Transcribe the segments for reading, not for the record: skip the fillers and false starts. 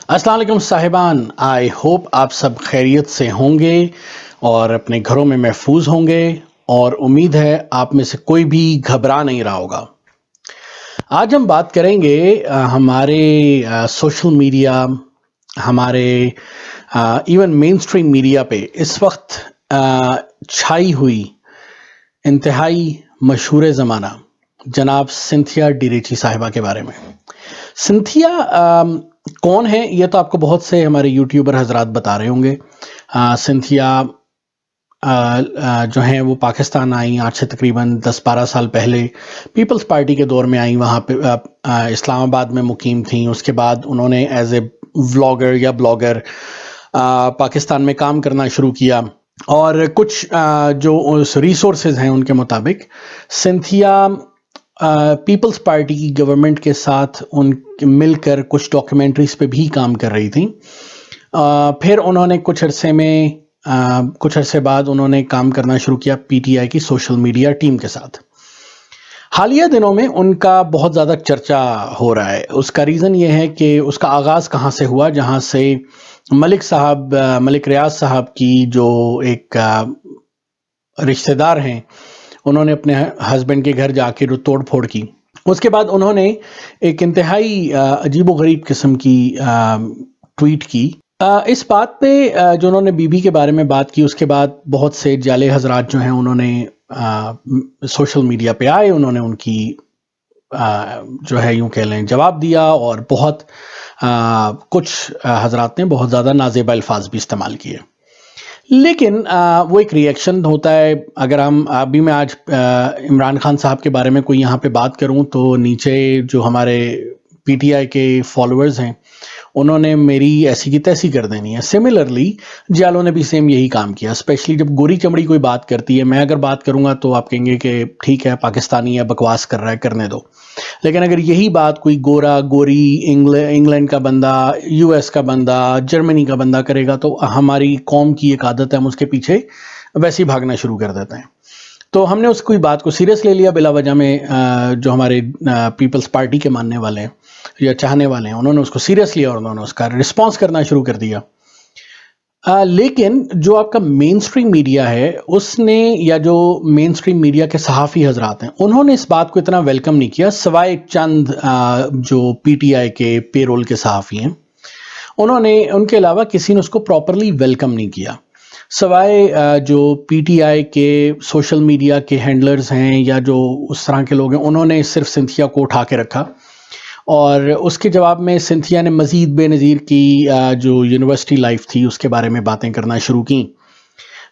अस्सलाम वालेकुम साहिबान, आई होप आप सब खैरियत से होंगे और अपने घरों में महफूज होंगे। और उम्मीद है आप में से कोई भी घबरा नहीं रहा होगा। आज हम बात करेंगे हमारे सोशल मीडिया, हमारे इवन मेन स्ट्रीम मीडिया पे इस वक्त छाई हुई इंतहाई मशहूर ज़माना जनाब सिंथिया डिरीची साहिबा के बारे में। सिंथिया कौन है ये तो आपको बहुत से हमारे यूट्यूबर हजरात बता रहे होंगे। सिंथिया जो हैं वो पाकिस्तान आई आज से तकरीबन 10-12 साल पहले पीपल्स पार्टी के दौर में आई। वहाँ पे इस्लामाबाद में मुकीम थी। उसके बाद उन्होंने एज ए व्लॉगर या ब्लॉगर पाकिस्तान में काम करना शुरू किया और कुछ जो उस रिसोर्सेज हैं उनके मुताबिक सिंथिया पीपल्स पार्टी की गवर्नमेंट के साथ उन मिलकर कुछ डॉक्यूमेंट्रीज पे भी काम कर रही थी। फिर उन्होंने कुछ अरसे बाद उन्होंने काम करना शुरू किया पीटीआई की सोशल मीडिया टीम के साथ। हालिया दिनों में उनका बहुत ज़्यादा चर्चा हो रहा है। उसका रीज़न ये है कि उसका आगाज़ कहाँ से हुआ, जहाँ से मलिक रियाज साहब की जो एक रिश्तेदार हैं उन्होंने अपने हस्बैंड के घर जाके तोड़ फोड़ की। उसके बाद उन्होंने एक इंतहाई अजीबोगरीब किस्म की ट्वीट की। इस बात पे जो उन्होंने बीबी के बारे में बात की, उसके बाद बहुत से जाले हजरात जो हैं उन्होंने सोशल मीडिया पे आए, उन्होंने उनकी जो है यूं कह लें जवाब दिया और बहुत कुछ हजरात ने बहुत ज़्यादा नाजेबा अल्फाज भी इस्तेमाल किए। लेकिन वो एक रिएक्शन होता है। अगर मैं आज इमरान खान साहब के बारे में कोई यहाँ पे बात करूँ तो नीचे जो हमारे पीटीआई के फॉलोअर्स हैं उन्होंने मेरी ऐसी की तैसी कर देनी है। सिमिलरली जालों ने भी सेम यही काम किया। स्पेशली जब गोरी चमड़ी कोई बात करती है, मैं अगर बात करूँगा तो आप कहेंगे कि ठीक है पाकिस्तानी है, बकवास कर रहा है, करने दो। लेकिन अगर यही बात कोई गोरा गोरी इंग्लैंड का बंदा, यूएस का बंदा, जर्मनी का बंदा करेगा तो हमारी कौम की एक आदत है, हम उसके पीछे वैसे ही भागना शुरू कर देते हैं। तो हमने उस कोई बात को सीरियस ले लिया बिला वजह में। जो हमारे पीपल्स पार्टी के मानने वाले हैं या चाहने वाले हैं उन्होंने उसको सीरियस लिया और उन्होंने उसका रिस्पॉन्स करना शुरू कर दिया। लेकिन जो आपका मेन स्ट्रीम मीडिया है उसने, या जो मेन स्ट्रीम मीडिया के सहाफ़ी हजरात हैं उन्होंने इस बात को इतना वेलकम नहीं किया, सवाए चंद जो पीटीआई के पेरोल के सहाफ़ी हैं उनके अलावा किसी ने उसको प्रॉपरली वेलकम नहीं किया। सवाए जो पीटीआई के सोशल मीडिया के हैंडलर्स हैं या जो उस तरह के लोग हैं उन्होंने सिर्फ सिंथिया को उठा के रखा और उसके जवाब में सिंथिया ने मज़ीद बेनज़ीर की जो यूनिवर्सिटी लाइफ थी उसके बारे में बातें करना शुरू की।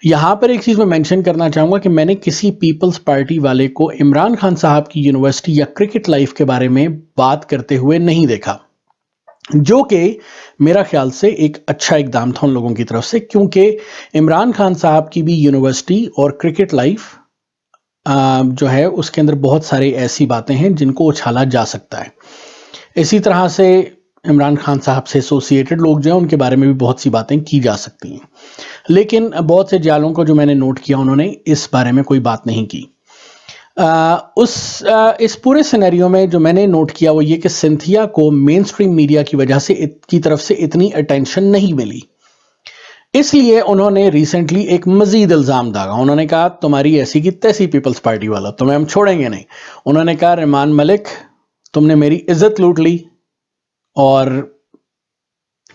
यहाँ पर एक चीज़ मैं मेंशन करना चाहूँगा कि मैंने किसी पीपल्स पार्टी वाले को इमरान खान साहब की यूनिवर्सिटी या क्रिकेट लाइफ के बारे में बात करते हुए नहीं देखा, जो कि मेरा ख्याल से एक अच्छा इकदाम था उन लोगों की तरफ से, क्योंकि इमरान खान साहब की भी यूनिवर्सिटी और क्रिकेट लाइफ जो है उसके अंदर बहुत सारी ऐसी बातें हैं जिनको उछाला जा सकता है। इसी तरह से इमरान खान साहब से एसोसिएटेड लोग जो हैं उनके बारे में भी बहुत सी बातें की जा सकती हैं। लेकिन बहुत से जालों को जो मैंने नोट किया उन्होंने इस बारे में कोई बात नहीं की। इस पूरे सिनेरियो में जो मैंने नोट किया वो ये कि सिंथिया को मेन स्ट्रीम मीडिया की वजह से की तरफ से इतनी अटेंशन नहीं मिली, इसलिए उन्होंने रिसेंटली एक मजीद इल्ज़ाम दागा। उन्होंने कहा तुम्हारी ऐसी की तैसी पीपल्स पार्टी वाला, तुम्हें हम छोड़ेंगे नहीं। उन्होंने कहा रहमान मलिक तुमने मेरी इज्जत लूट ली। और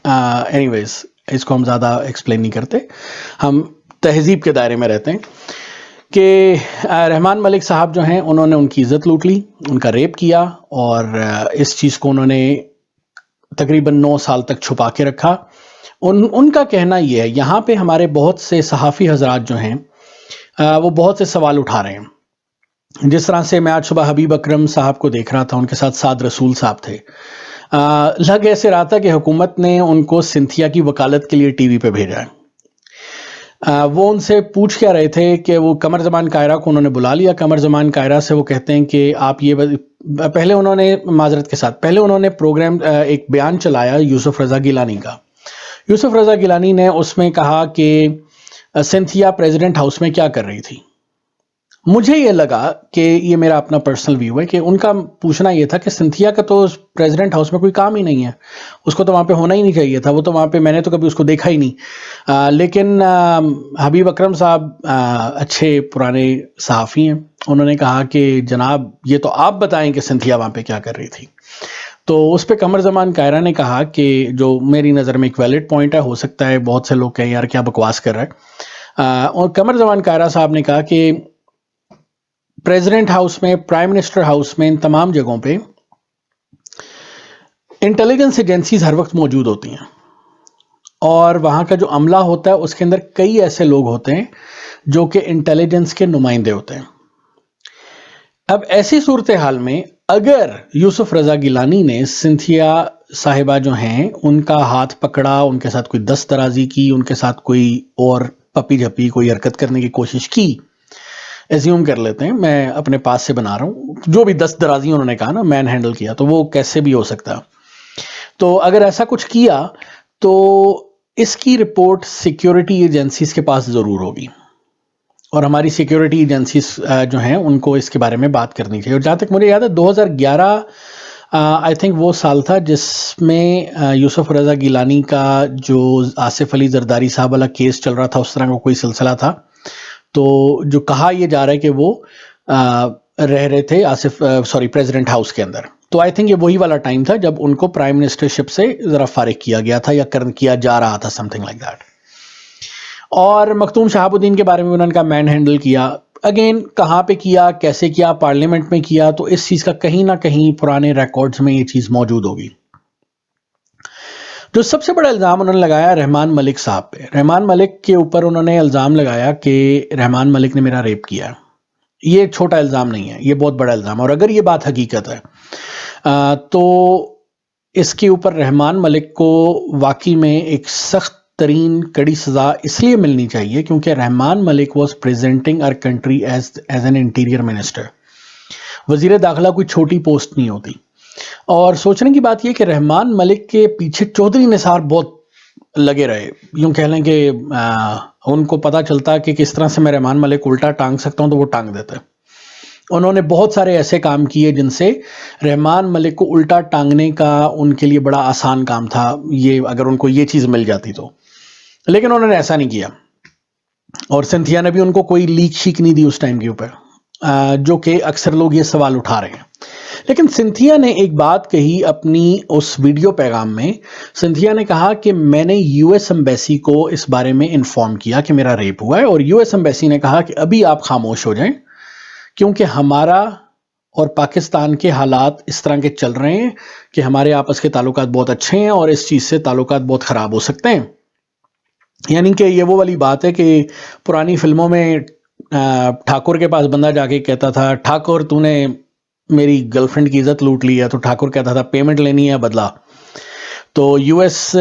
एनीवेज इसको हम ज़्यादा एक्सप्लेन नहीं करते, हम तहजीब के दायरे में रहते हैं कि रहमान मलिक साहब जो हैं उन्होंने उनकी इज्जत लूट ली, उनका रेप किया और इस चीज़ को उन्होंने तकरीबन 9 साल तक छुपा के रखा। उनका कहना यह है, यहाँ पे हमारे बहुत से सहाफ़ी हजरात जो हैं वो बहुत से सवाल उठा रहे हैं। जिस तरह से मैं आज सुबह हबीब अकरम साहब को देख रहा था, उनके साथ साद रसूल साहब थे। लग ऐसे रहा था कि हुकूमत ने उनको सिंथिया की वकालत के लिए टीवी पे भेजा है। वो उनसे पूछ क्या रहे थे कि वो कमर जमान कायरा को उन्होंने बुला लिया। कमर जमान कायरा से वो कहते हैं कि आप ये पहले उन्होंने माजरत के साथ पहले उन्होंने प्रोग्राम एक बयान चलाया यूसुफ रज़ा गिलानी का। यूसुफ रज़ा गिलानी ने उसमें कहा कि सिंथिया प्रेसिडेंट हाउस में क्या कर रही थी। مجھے یہ لگا کہ یہ میرا اپنا پرسنل ویو ہے کہ ان کا پوچھنا یہ تھا کہ سنتھیا کا تو پریزیڈنٹ ہاؤس میں کوئی کام ہی نہیں ہے، اس کو تو وہاں پہ ہونا ہی نہیں چاہیے تھا، وہ تو وہاں پہ میں نے تو کبھی اس کو دیکھا ہی نہیں۔ لیکن حبیب اکرم صاحب اچھے پرانے صحافی ہیں، انہوں نے کہا کہ جناب یہ تو آپ بتائیں کہ سنتھیا وہاں پہ کیا کر رہی تھی۔ تو اس پہ قمر زمان کائرہ نے کہا کہ جو میری نظر میں ایک ویلڈ پوائنٹ ہے، ہو سکتا ہے بہت سے لوگ کہیں یار کیا بکواس کر رہا ہے، اور قمر زمان کائرہ صاحب نے کہا کہ پریزیڈنٹ ہاؤس میں، پرائم منسٹر ہاؤس میں، ان تمام جگہوں پہ انٹیلیجنس ایجنسیز ہر وقت موجود ہوتی ہیں، اور وہاں کا جو عملہ ہوتا ہے اس کے اندر کئی ایسے لوگ ہوتے ہیں جو کہ انٹیلیجنس کے نمائندے ہوتے ہیں۔ اب ایسی صورتحال میں اگر یوسف رضا گیلانی نے سنتھیا صاحبہ جو ہیں ان کا ہاتھ پکڑا، ان کے ساتھ کوئی دست درازی کی، ان کے ساتھ کوئی اور پپی جھپی کوئی حرکت کرنے کی کوشش کی، ایزیوم کر لیتے ہیں، میں اپنے پاس سے بنا رہا ہوں، جو بھی دست درازی انہوں نے کہا نا، مین ہینڈل کیا، تو وہ کیسے بھی ہو سکتا، تو اگر ایسا کچھ کیا تو اس کی رپورٹ سیکیورٹی ایجنسیز کے پاس ضرور ہوگی، اور ہماری سیکیورٹی ایجنسیز جو ہیں ان کو اس کے بارے میں بات کرنی چاہیے۔ اور جہاں تک مجھے یاد ہے 2011 آئی تھنک وہ سال تھا جس میں یوسف رضا گیلانی کا جو آصف علی زرداری صاحب والا کیس چل رہا تھا، اس طرح کا کوئی سلسلہ تھا، تو جو کہا یہ جا رہا ہے کہ وہ رہ رہے تھے پریزیڈنٹ ہاؤس کے اندر، تو آئی تھنک یہ وہی والا ٹائم تھا جب ان کو پرائم منسٹرشپ سے ذرا فارغ کیا گیا تھا یا کیا جا رہا تھا، سم تھنگ لائک دیٹ۔ اور مختوم شہاب الدین کے بارے میں انہوں نے کہا مین ہینڈل کیا، اگین کہاں پہ کیا، کیسے کیا، پارلیمنٹ میں کیا، تو اس چیز کا کہیں نہ کہیں پرانے ریکارڈز میں یہ چیز موجود ہوگی۔ جو سب سے بڑا الزام انہوں نے لگایا رحمان ملک صاحب پہ، رحمان ملک کے اوپر انہوں نے الزام لگایا کہ رحمان ملک نے میرا ریپ کیا۔ یہ چھوٹا الزام نہیں ہے، یہ بہت بڑا الزام، اور اگر یہ بات حقیقت ہے تو اس کے اوپر رحمان ملک کو واقعی میں ایک سخت ترین کڑی سزا اس لیے ملنی چاہیے کیونکہ Rehman Malik was presenting our country as an interior minister. وزیر داخلہ کوئی چھوٹی پوسٹ نہیں ہوتی، اور سوچنے کی بات یہ کہ رحمان ملک کے پیچھے چودھری نثار بہت لگے رہے، یوں کہہ لیں کہ ان کو پتا چلتا کہ کس طرح سے میں رحمان ملک الٹا ٹانگ سکتا ہوں تو وہ ٹانگ دیتے۔ انہوں نے بہت سارے ایسے کام کیے جن سے رحمان ملک کو الٹا ٹانگنے کا ان کے لیے بڑا آسان کام تھا، یہ اگر ان کو یہ چیز مل جاتی تو، لیکن انہوں نے ایسا نہیں کیا، اور سنتھیا نے بھی ان کو کوئی لیک شیک نہیں دی اس ٹائم کے اوپر، جو کہ اکثر لوگ یہ سوال اٹھا رہے ہیں۔ لیکن سنتھیا نے ایک بات کہی اپنی اس ویڈیو پیغام میں، سنتھیا نے کہا کہ میں نے یو ایس ایمبیسی کو اس بارے میں انفارم کیا کہ میرا ریپ ہوا ہے، اور یو ایس ایمبیسی نے کہا کہ ابھی آپ خاموش ہو جائیں کیونکہ ہمارا اور پاکستان کے حالات اس طرح کے چل رہے ہیں کہ ہمارے آپس کے تعلقات بہت اچھے ہیں اور اس چیز سے تعلقات بہت خراب ہو سکتے ہیں۔ یعنی کہ یہ وہ والی بات ہے کہ پرانی فلموں میں ٹھاکر کے پاس بندہ جا کے کہتا تھا ٹھاکر تو نے میری گرل فرینڈ کی عزت لوٹ لی ہے، تو ٹھاکر کہتا تھا پیمنٹ لینی ہے بدلہ۔ تو یو ایس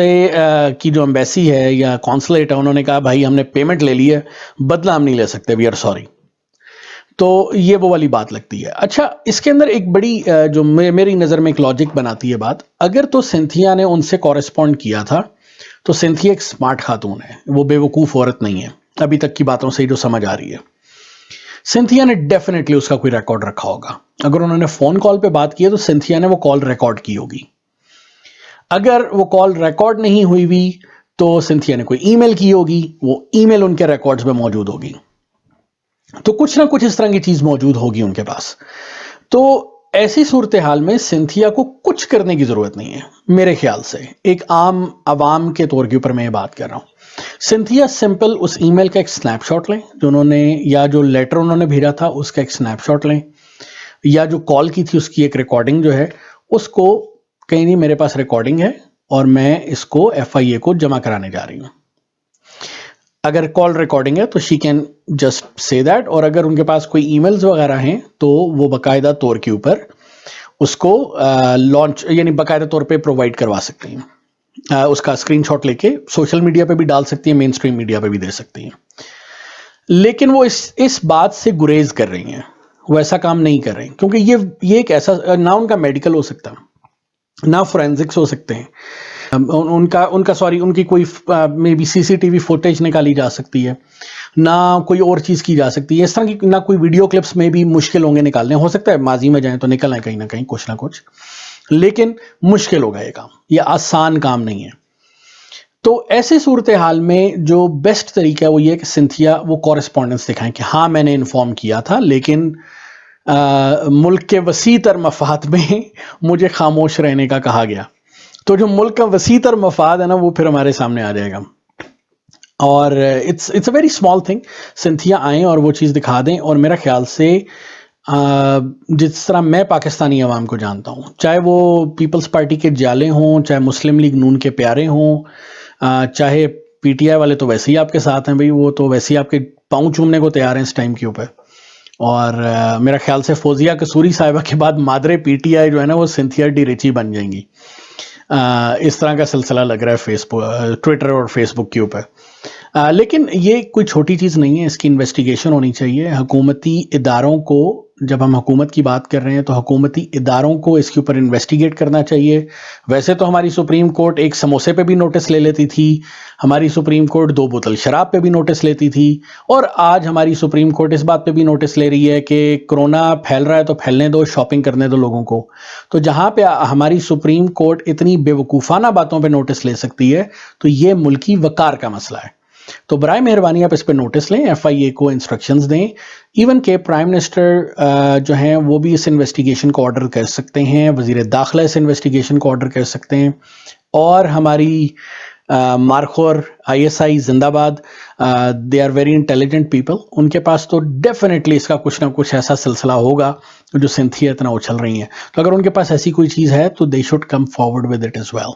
کی جو ایمبیسی ہے یا کونسلیٹ ہے، انہوں نے کہا بھائی ہم نے پیمنٹ لے لی ہے، بدلہ ہم نہیں لے سکتے، وی آر سوری۔ تو یہ وہ والی بات لگتی ہے۔ اچھا، اس کے اندر ایک بڑی جو میری نظر میں ایک لاجک بناتی ہے بات، اگر تو سنتھیا نے ان سے کورسپونڈ کیا تھا تو سنتھیا ایک سمارٹ خاتون ہے، وہ بے وقوف عورت نہیں ہے، ابھی تک کی باتوں سے جو سمجھ آ رہی ہے۔ سنتھیا نے ڈیفینیٹلی اس کا کوئی ریکارڈ رکھا ہوگا، اگر انہوں نے فون کال پہ بات کی ہے تو سنتھیا نے وہ کال ریکارڈ کی ہوگی، اگر وہ کال ریکارڈ نہیں ہوئی ہوئی تو سنتھیا نے کوئی ای میل کی ہوگی، وہ ای میل ان کے ریکارڈز میں موجود ہوگی، تو کچھ نہ کچھ اس طرح کی چیز موجود ہوگی ان کے پاس۔ تو ایسی صورتحال میں سنتھیا کو کچھ کرنے کی ضرورت نہیں ہے میرے خیال سے، ایک عام عوام کے طور کے اوپر میں یہ بات کر رہا ہوں۔ سنتھیا سمپل اس ای میل کا ایک سنیپ شاٹ لیں جو انہوں نے، یا جو لیٹر انہوں نے بھیجا تھا اس کا ایک سنیپ شاٹ لیں، یا جو کال کی تھی اس کی ایک ریکارڈنگ جو ہے اس کو کہیں نہیں میرے پاس ریکارڈنگ ہے اور میں اس کو ایف آئی اے کو جمع کرانے جا رہی ہوں۔ اگر کال ریکارڈنگ ہے تو she can just say that, اور اگر ان کے پاس کوئی ای میلز وغیرہ ہیں تو وہ باقاعدہ طور کے اوپر اس کو لانچ یعنی باقاعدہ طور پہ پرووائڈ کروا سکتے ہیں، اس کا اسکرین شاٹ لے کے سوشل میڈیا پہ بھی ڈال سکتی ہیں، مین اسٹریم میڈیا پہ بھی دے سکتی ہیں، لیکن وہ اس بات سے گریز کر رہی ہیں، وہ ایسا کام نہیں کر رہے ہیں کیونکہ یہ ایک ایسا نہ ان کا میڈیکل ہو سکتا، ना फोरेंसिक्स हो सकते हैं, उनकी कोई मे बी CCTV फुटेज निकाली जा सकती है, ना कोई और चीज़ की जा सकती है इस तरह की, ना कोई वीडियो क्लिप्स में भी मुश्किल होंगे निकालने, हो सकता है माजी में जाएं तो निकल आए कहीं ना कहीं कुछ ना कुछ, लेकिन मुश्किल होगा ये काम, ये आसान काम नहीं है। तो ऐसी सूरत हाल में जो बेस्ट तरीका है वो ये कि सिंथिया वो कॉरेस्पॉन्डेंस दिखाएं कि हाँ मैंने इन्फॉर्म किया था, लेकिन मुल्क के वसी तर मफाद में मुझे खामोश रहने का कहा गया। तो जो मुल्क का वसी तर मफाद है ना वो फिर हमारे सामने आ जाएगा। और it's a very small thing, Cynthia आएँ और वो चीज़ दिखा दें, और मेरा ख्याल से जिस तरह मैं पाकिस्तानी अवाम को जानता हूँ, चाहे वो पीपल्स पार्टी के जाले हों, चाहे मुस्लिम लीग नून के प्यारे हों, चाहे PTI वाले तो वैसे ही आपके साथ हैं भाई, वो तो वैसे ही आपके पाँव चूमने को तैयार हैं इस टाइम के ऊपर। और मेरा ख्याल से फौजिया कसूरी साहिबा के बाद मादरे PTI जो है ना वो सिंथिया डी रिची बन जाएंगी। इस तरह का सिलसिला लग रहा है फेसबुक, ट्विटर और फेसबुक के ऊपर। लेकिन ये कोई छोटी चीज़ नहीं है, इसकी इन्वेस्टिगेशन होनी चाहिए। हुकूमती इदारों को, जब हम हुकूमत की बात कर रहे हैं तो हुकूमती इदारों को इसके ऊपर इन्वेस्टिगेट करना चाहिए। वैसे तो हमारी सुप्रीम कोर्ट एक समोसे पे भी नोटिस ले लेती थी, हमारी सुप्रीम कोर्ट 2 बोतल शराब पे भी नोटिस लेती थी, और आज हमारी सुप्रीम कोर्ट इस बात पे भी नोटिस ले रही है कि कोरोना फैल रहा है तो फैलने दो, शॉपिंग करने दो लोगों को। तो जहाँ पे हमारी सुप्रीम कोर्ट इतनी बेवकूफ़ाना बातों पे नोटिस ले सकती है, तो ये मुल्की वकार का मसला है। तो बराए मेहरबानी आप इस पर नोटिस लें, FIA को इंस्ट्रक्शंस दें। इवन के प्राइम मिनिस्टर जो हैं वो भी इस इन्वेस्टिगेशन को ऑर्डर कर सकते हैं, वजीर दाखिला इस इन्वेस्टिगेशन को ऑर्डर कर सकते हैं, और हमारी मारखोर ISI जिंदाबाद, they are very intelligent people, उनके पास तो डेफिनेटली इसका कुछ ना कुछ ऐसा सिलसिला होगा जो सिंथिया इतना उछल रही हैं। तो अगर उनके पास ऐसी कोई चीज़ है तो they should come forward with it as well,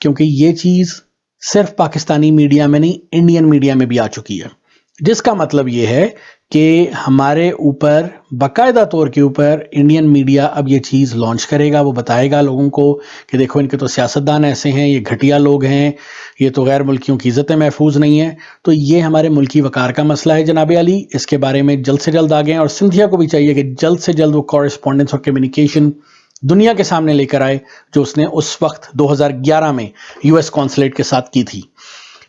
क्योंकि ये चीज़ सिर्फ पाकिस्तानी मीडिया में नहीं, इंडियन मीडिया में भी आ चुकी है, जिसका मतलब ये है कि हमारे ऊपर बाकायदा तौर के ऊपर इंडियन मीडिया अब ये चीज़ लॉन्च करेगा। वो बताएगा लोगों को कि देखो इनके तो सियासतदान ऐसे हैं, ये घटिया लोग हैं, ये तो गैर मुल्कियों की इज़्ज़तें महफूज नहीं है। तो ये हमारे मुल्की वकार का मसला है जनाब अली, इसके बारे में जल्द से जल्द आगे, और सिंधिया को भी चाहिए कि जल्द से जल्द वो कॉरेस्पॉन्डेंस और कम्युनिकेशन दुनिया के सामने लेकर आए जो उसने उस वक्त 2011 में US कॉन्सुलेट के साथ की थी।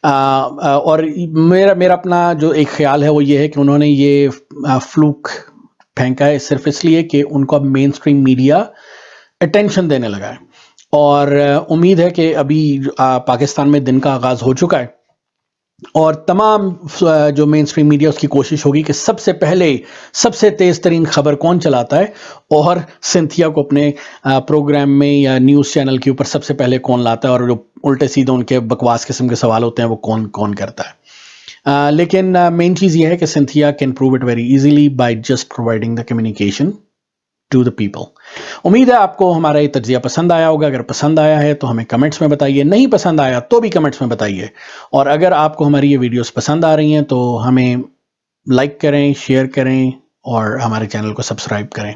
और मेरा अपना जो एक ख्याल है वो ये है कि उन्होंने ये फ्लूक फेंका है सिर्फ इसलिए कि उनको अब मेन स्ट्रीम मीडिया अटेंशन देने लगा है, और उम्मीद है कि अभी पाकिस्तान में दिन का आगाज़ हो चुका है, और तमाम जो मेन स्ट्रीम मीडिया उसकी कोशिश होगी कि सबसे पहले सबसे तेज़ तरीन खबर कौन चलाता है, और सिंथिया को अपने प्रोग्राम में या न्यूज़ चैनल के ऊपर सबसे पहले कौन लाता है, और जो उल्टे सीधे उनके बकवास किस्म के सवाल होते हैं वो कौन कौन करता है। लेकिन मेन चीज़ ये है कि Cynthia can prove it very easily by just providing the communication to the people. उम्मीद है आपको हमारा ये तज्जिया पसंद आया होगा। अगर पसंद आया है तो हमें कमेंट्स में बताइए, नहीं पसंद आया तो भी कमेंट्स में बताइए, और अगर आपको हमारी ये वीडियोस पसंद आ रही हैं तो हमें लाइक करें, शेयर करें, और हमारे चैनल को सब्सक्राइब करें।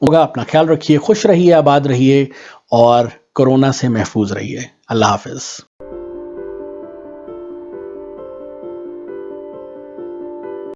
होगा, अपना ख्याल रखिए, खुश रहिए, आबाद रहिए, और कोरोना से महफूज रहिए। अल्लाह हाफिज़।